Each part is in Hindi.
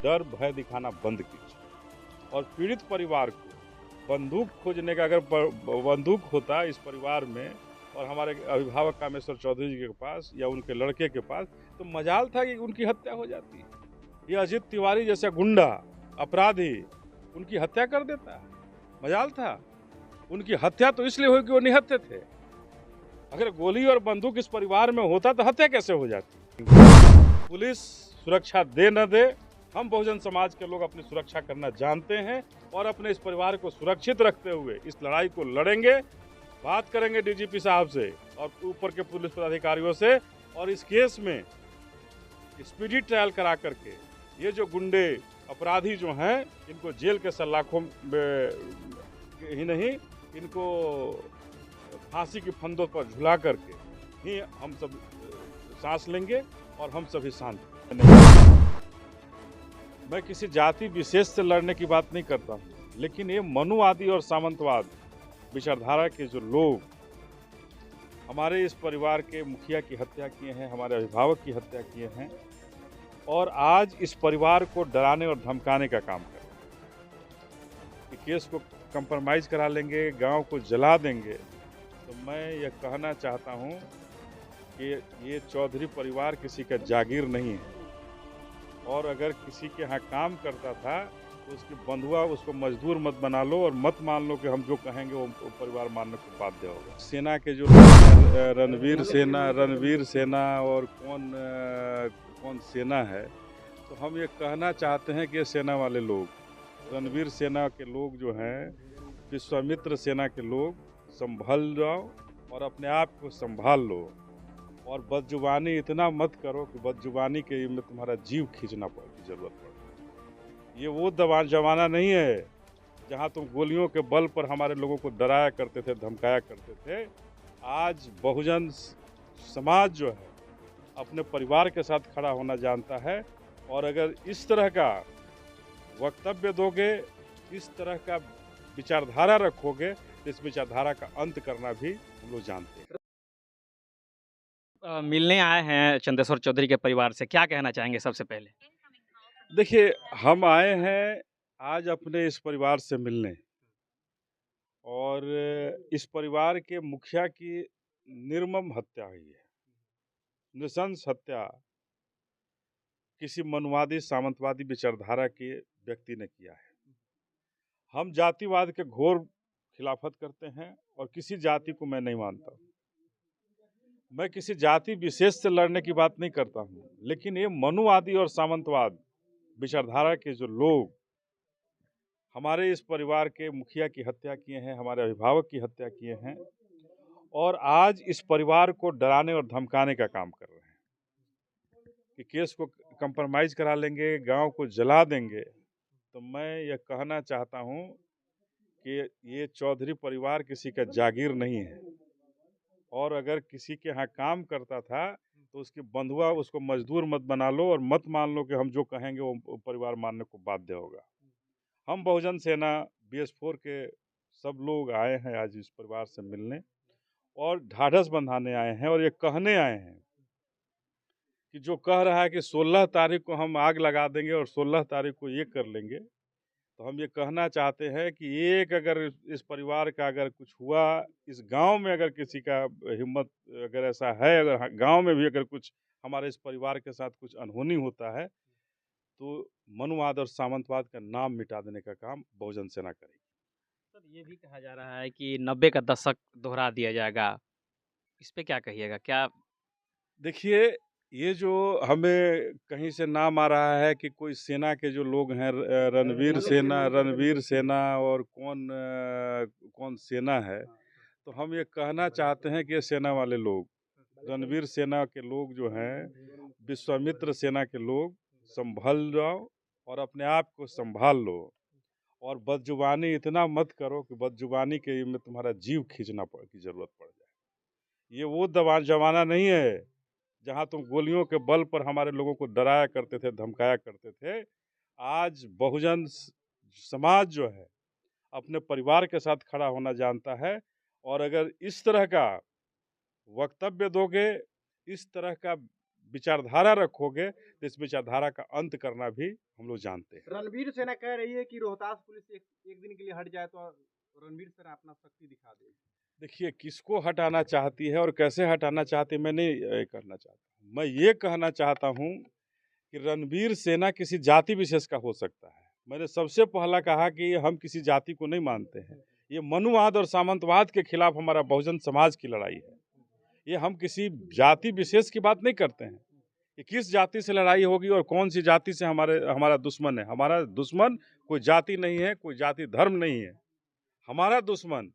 डर भय दिखाना बंद कीजिए और पीड़ित परिवार को बंदूक खोजने का, अगर बंदूक होता इस परिवार में और हमारे अभिभावक कामेश्वर चौधरी जी के पास या उनके लड़के के पास, तो मजाल था कि उनकी हत्या हो जाती। ये अजित तिवारी जैसा गुंडा अपराधी उनकी हत्या कर देता, मजाल था। उनकी हत्या तो इसलिए हुई कि वो निहत्थे थे। अगर गोली और बंदूक इस परिवार में होता तो हत्या कैसे हो जाती। पुलिस सुरक्षा दे न दे, हम बहुजन समाज के लोग अपनी सुरक्षा करना जानते हैं और अपने इस परिवार को सुरक्षित रखते हुए इस लड़ाई को लड़ेंगे। बात करेंगे डीजीपी साहब से और ऊपर के पुलिस पदाधिकारियों से, और इस केस में स्पीडी ट्रायल करा करके ये जो गुंडे अपराधी जो हैं इनको जेल के सलाखों में ही नहीं, इनको फांसी की फंदों पर झुला करके ही हम सब सांस लेंगे और हम सभी शांत रहेंगे। मैं किसी जाति विशेष से लड़ने की बात नहीं करता हूँ, लेकिन ये मनुवादी और सामंतवाद विचारधारा के जो लोग हमारे इस परिवार के मुखिया की हत्या किए हैं, हमारे अभिभावक की हत्या किए हैं और आज इस परिवार को डराने और धमकाने का काम कर रहे हैं कि केस को कंप्रोमाइज़ करा लेंगे, गांव को जला देंगे, तो मैं ये कहना चाहता हूँ कि ये चौधरी परिवार किसी का जागीर नहीं है और अगर किसी के यहाँ काम करता था तो उसकी बंधुआ उसको मजदूर मत बना लो और मत मान लो कि हम जो कहेंगे वो परिवार मानने को बाध्य होगा। सेना के जो रणवीर सेना और कौन सेना है, तो हम ये कहना चाहते हैं कि ये सेना वाले लोग, रणवीर सेना के लोग जो हैं, विश्वामित्र सेना के लोग, संभल जाओ और अपने आप को संभाल लो और बदजुबानी इतना मत करो कि बदजुबानी के में तुम्हारा जीव खींचना की जरूरत पड़े। ये वो जमाना नहीं है जहां तुम गोलियों के बल पर हमारे लोगों को डराया करते थे, धमकाया करते थे। आज बहुजन समाज जो है अपने परिवार के साथ खड़ा होना जानता है और अगर इस तरह का वक्तव्य दोगे, इस तरह का विचारधारा रखोगे, तो इस विचारधारा का अंत करना भी हम लोग जानते हैं। मिलने आए हैं चंदेश्वर चौधरी के परिवार से, क्या कहना चाहेंगे सबसे पहले? देखिए, हम आए हैं आज अपने इस परिवार से मिलने और इस परिवार के मुखिया की निर्मम हत्या हुई है, नृशंस हत्या किसी मनुवादी सामंतवादी विचारधारा के व्यक्ति ने किया है। हम जातिवाद के घोर खिलाफत करते हैं और किसी जाति को मैं नहीं मानता। मैं किसी जाति विशेष से लड़ने की बात नहीं करता हूँ, लेकिन ये मनुवादी और सामंतवाद विचारधारा के जो लोग हमारे इस परिवार के मुखिया की हत्या किए हैं, हमारे अभिभावक की हत्या किए हैं और आज इस परिवार को डराने और धमकाने का काम कर रहे हैं कि केस को कंप्रोमाइज़ करा लेंगे, गांव को जला देंगे, तो मैं ये कहना चाहता हूँ कि ये चौधरी परिवार किसी का जागीर नहीं है और अगर किसी के यहाँ काम करता था तो उसकी बंधुआ उसको मजदूर मत बना लो और मत मान लो कि हम जो कहेंगे वो परिवार मानने को बाध्य होगा। हम बहुजन सेना BS4 के सब लोग आए हैं आज इस परिवार से मिलने और ढाढ़स बंधाने आए हैं और ये कहने आए हैं कि जो कह रहा है कि 16 तारीख को हम आग लगा देंगे और 16 तारीख को ये कर लेंगे, तो हम ये कहना चाहते हैं कि एक अगर इस परिवार का अगर कुछ हुआ, इस गांव में अगर किसी का हिम्मत अगर ऐसा है, अगर गांव में भी अगर कुछ हमारे इस परिवार के साथ कुछ अनहोनी होता है, तो मनुवाद और सामंतवाद का नाम मिटा देने का काम बहुजन सेना करेगी। सर, ये भी कहा जा रहा है कि 90 का दशक दोहरा दिया जाएगा, इस पे क्या कहिएगा? क्या देखिए, ये जो हमें कहीं से नाम आ रहा है कि कोई सेना के जो लोग हैं, रणवीर सेना और कौन सेना है, तो हम ये कहना चाहते हैं कि ये सेना वाले लोग, रणवीर सेना के लोग जो हैं, विश्वामित्र सेना के लोग, संभल जाओ और अपने आप को संभाल लो और बदजुबानी इतना मत करो कि बदजुबानी के में तुम्हारा जीव खींचना की जरूरत पड़ जाए। ये वो जमाना नहीं है जहां तुम गोलियों के बल पर हमारे लोगों को डराया करते थे, धमकाया करते थे। आज बहुजन समाज जो है अपने परिवार के साथ खड़ा होना जानता है और अगर इस तरह का वक्तव्य दोगे, इस तरह का विचारधारा रखोगे तो इस विचारधारा का अंत करना भी हम लोग जानते हैं। रणवीर सेना कह रही है कि रोहतास पुलिस एक दिन के लिए हट जाए तो रणवीर सेना अपना शक्ति दिखा देगी। देखिए, किसको हटाना चाहती है और कैसे हटाना चाहती है, मैं नहीं करना चाहता। मैं ये कहना चाहता हूँ कि रणवीर सेना किसी जाति विशेष का हो सकता है। मैंने सबसे पहला कहा कि हम किसी जाति को नहीं मानते हैं। ये मनुवाद और सामंतवाद के खिलाफ हमारा बहुजन समाज की लड़ाई है। ये हम किसी जाति विशेष की बात नहीं करते हैं कि किस जाति से लड़ाई होगी और कौन सी जाति से हमारा दुश्मन है। हमारा दुश्मन कोई जाति नहीं है, कोई जाति धर्म नहीं है। हमारा दुश्मन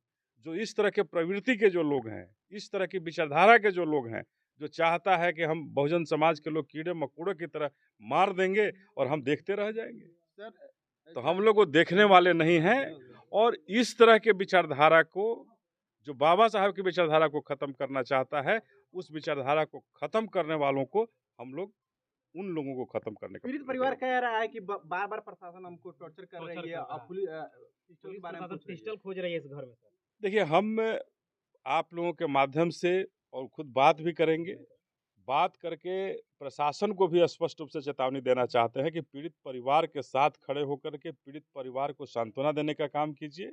जो इस तरह के प्रवृत्ति के जो लोग हैं, इस तरह की विचारधारा के जो लोग हैं, जो चाहता है कि हम बहुजन समाज के लोग कीड़े मकोड़ों की तरह मार देंगे और हम देखते रह जाएंगे। तो हम लोग वो देखने वाले नहीं हैं। और इस तरह के विचारधारा को, जो बाबा साहब की विचारधारा को खत्म करना चाहता है, उस विचारधारा को खत्म करने वालों को हम लोग, उन लोगों को खत्म करने का पीड़ित परिवार कह रहा है कि बार बार प्रशासन हमको टॉर्चर कर रही है और पुलिस पिस्टल खोज रही है इस घर में। देखिए, हम आप लोगों के माध्यम से और खुद बात भी करेंगे, बात करके प्रशासन को भी स्पष्ट रूप से चेतावनी देना चाहते हैं कि पीड़ित परिवार के साथ खड़े होकर के पीड़ित परिवार को सांत्वना देने का काम कीजिए।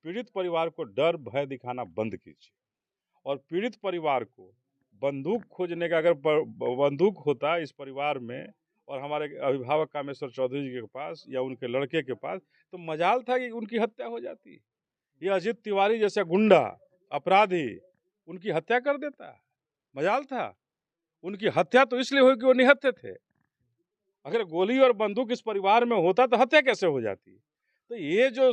पीड़ित परिवार को डर भय दिखाना बंद कीजिए और पीड़ित परिवार को बंदूक खोजने का, अगर बंदूक होता इस परिवार में और हमारे अभिभावक कामेश्वर चौधरी जी के पास या उनके लड़के के पास, तो मजाल था कि उनकी हत्या हो जाती। ये अजीत तिवारी जैसा गुंडा अपराधी उनकी हत्या कर देता, मजाल था। उनकी हत्या तो इसलिए हुई कि वो निहत्थे थे। अगर गोली और बंदूक इस परिवार में होता तो हत्या कैसे हो जाती। तो ये जो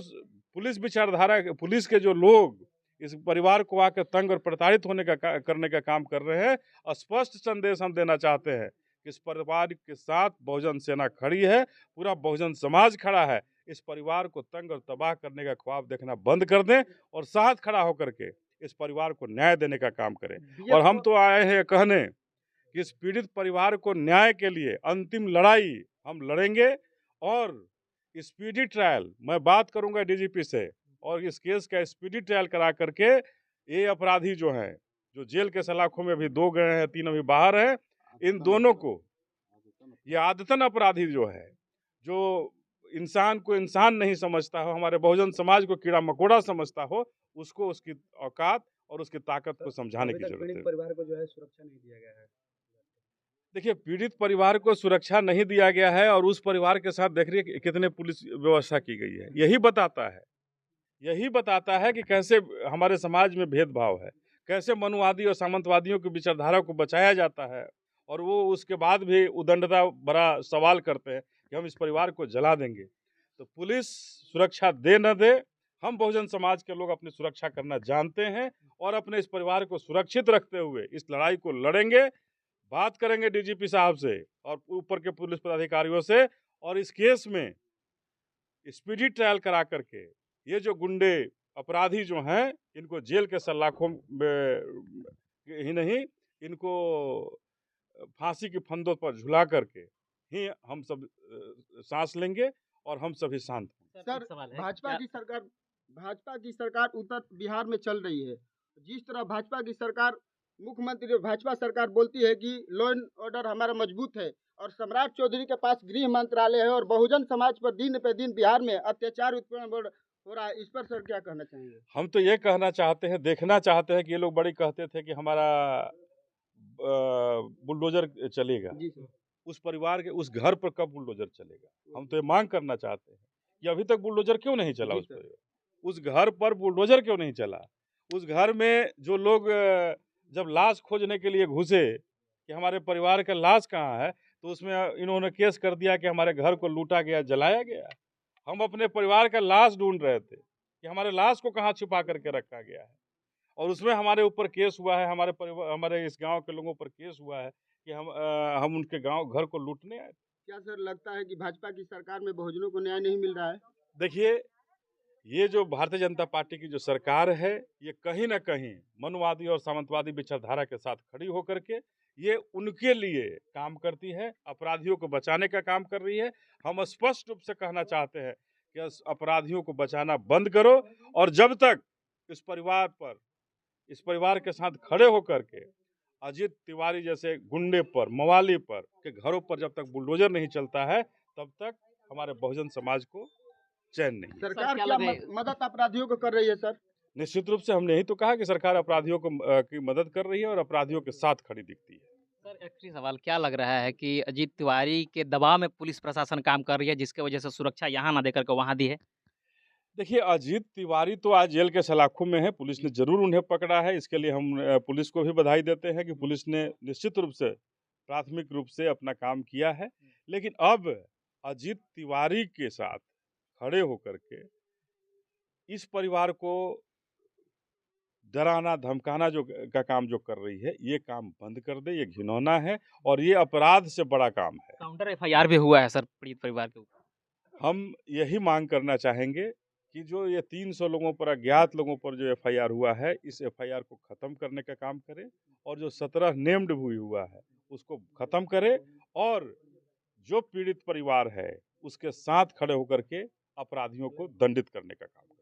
पुलिस विचारधारा, पुलिस के जो लोग इस परिवार को आकर तंग और प्रताड़ित करने का काम कर रहे हैं, स्पष्ट संदेश हम देना चाहते हैं कि इस परिवार के साथ बहुजन सेना खड़ी है, पूरा बहुजन समाज खड़ा है। इस परिवार को तंग और तबाह करने का ख्वाब देखना बंद कर दें और साथ खड़ा होकर के इस परिवार को न्याय देने का काम करें। और हम तो आए हैं कहने कि इस पीड़ित परिवार को न्याय के लिए अंतिम लड़ाई हम लड़ेंगे और स्पीडी ट्रायल, मैं बात करूंगा डीजीपी से, और इस केस का स्पीडी ट्रायल करा करके ये अपराधी जो हैं, जो जेल के सलाखों में अभी 2 गए हैं, 3 अभी बाहर हैं, इन दोनों को, ये आदतन अपराधी जो है, जो इंसान को इंसान नहीं समझता हो, हमारे बहुजन समाज को कीड़ा मकोड़ा समझता हो, उसको उसकी औकात और उसकी ताकत को समझाने की जरूरत है। परिवार को जो है सुरक्षा नहीं दिया गया है। देखिए, पीड़ित परिवार को सुरक्षा नहीं दिया गया है और उस परिवार के साथ देख रही कितने पुलिस व्यवस्था की गई है। यही बताता है कि कैसे हमारे समाज में भेदभाव है, कैसे मनुवादी और सामंतवादियों की विचारधारा को बचाया जाता है और वो उसके बाद भी उदंडता बड़ा सवाल करते हैं कि हम इस परिवार को जला देंगे। तो पुलिस सुरक्षा दे न दे, हम बहुजन समाज के लोग अपनी सुरक्षा करना जानते हैं और अपने इस परिवार को सुरक्षित रखते हुए इस लड़ाई को लड़ेंगे। बात करेंगे डीजीपी साहब से और ऊपर के पुलिस पदाधिकारियों से, और इस केस में स्पीडी ट्रायल करा करके ये जो गुंडे अपराधी जो हैं, इनको जेल के सलाखों में ही नहीं, इनको फांसी की फंदों पर झुला करके ही हम सब सांस लेंगे और हम सभी शांत होंगे। सर, भाजपा की सरकार उत्तर बिहार में चल रही है। जिस तरह भाजपा की सरकार, मुख्यमंत्री भाजपा सरकार बोलती है कि लॉ एंड ऑर्डर हमारा मजबूत है, और सम्राट चौधरी के पास गृह मंत्रालय है और बहुजन समाज पर दिन पे दिन बिहार में अत्याचार उत्पन्न हो रहा है, इस पर सर क्या कहना चाहेंगे? हम तो ये कहना चाहते हैं, देखना चाहते हैं कि ये लोग बड़ी कहते थे कि हमारा बुलडोजर चलेगा, उस परिवार के उस घर पर कब बुलडोजर चलेगा। हम तो ये मांग करना चाहते हैं कि अभी तक बुलडोजर क्यों नहीं चला, उस घर पर बुलडोजर क्यों नहीं चला। उस घर में जो लोग जब लाश खोजने के लिए घुसे कि हमारे परिवार का लाश कहाँ है, तो उसमें इन्होंने केस कर दिया कि हमारे घर को लूटा गया, जलाया गया। हम अपने परिवार का लाश ढूंढ रहे थे कि हमारे लाश को कहाँ छुपा करके रखा गया है, और उसमें हमारे ऊपर केस हुआ है, हमारे इस गांव के लोगों पर केस हुआ है कि हम उनके गांव घर को लूटने आए। क्या सर लगता है कि भाजपा की सरकार में बहुजनों को न्याय नहीं मिल रहा है? देखिए, ये जो भारतीय जनता पार्टी की जो सरकार है, ये कहीं ना कहीं मनुवादी और सामंतवादी विचारधारा के साथ खड़ी होकर के ये उनके लिए काम करती है, अपराधियों को बचाने का काम कर रही है। हम स्पष्ट रूप से कहना चाहते हैं कि अपराधियों को बचाना बंद करो, और जब तक इस परिवार के साथ खड़े होकर के अजीत तिवारी जैसे गुंडे पर, मवाली पर के घरों पर जब तक बुलडोजर नहीं चलता है तब तक हमारे बहुजन समाज को चैन नहीं है। सरकार क्या क्या लगे? मदद अपराधियों को कर रही है सर? निश्चित रूप से हमने यही तो कहा कि सरकार अपराधियों को की मदद कर रही है और अपराधियों के साथ खड़ी दिखती है। सर आखिरी सवाल, क्या लग रहा है कि अजीत तिवारी के दबाव में पुलिस प्रशासन काम कर रही है, जिसकी वजह से सुरक्षा यहाँ ना देकर के वहाँ दी है? देखिए, अजीत तिवारी तो आज जेल के सलाखों में है, पुलिस ने ज़रूर उन्हें पकड़ा है, इसके लिए हम पुलिस को भी बधाई देते हैं कि पुलिस ने निश्चित रूप से, प्राथमिक रूप से अपना काम किया है। लेकिन अब अजीत तिवारी के साथ खड़े होकर के इस परिवार को डराना, धमकाना का काम जो कर रही है, ये काम बंद कर दे, ये घिनौना है और ये अपराध से बड़ा काम है। काउंटर एफआईआर भी हुआ है सर पीड़ित परिवार के ऊपर। हम यही मांग करना चाहेंगे कि जो ये 300 लोगों पर, अज्ञात लोगों पर जो एफआईआर हुआ है, इस एफआईआर को ख़त्म करने का काम करें और जो 17 नेम्ड हुआ है, उसको ख़त्म करें और जो पीड़ित परिवार है, उसके साथ खड़े होकर के अपराधियों को दंडित करने का काम करें।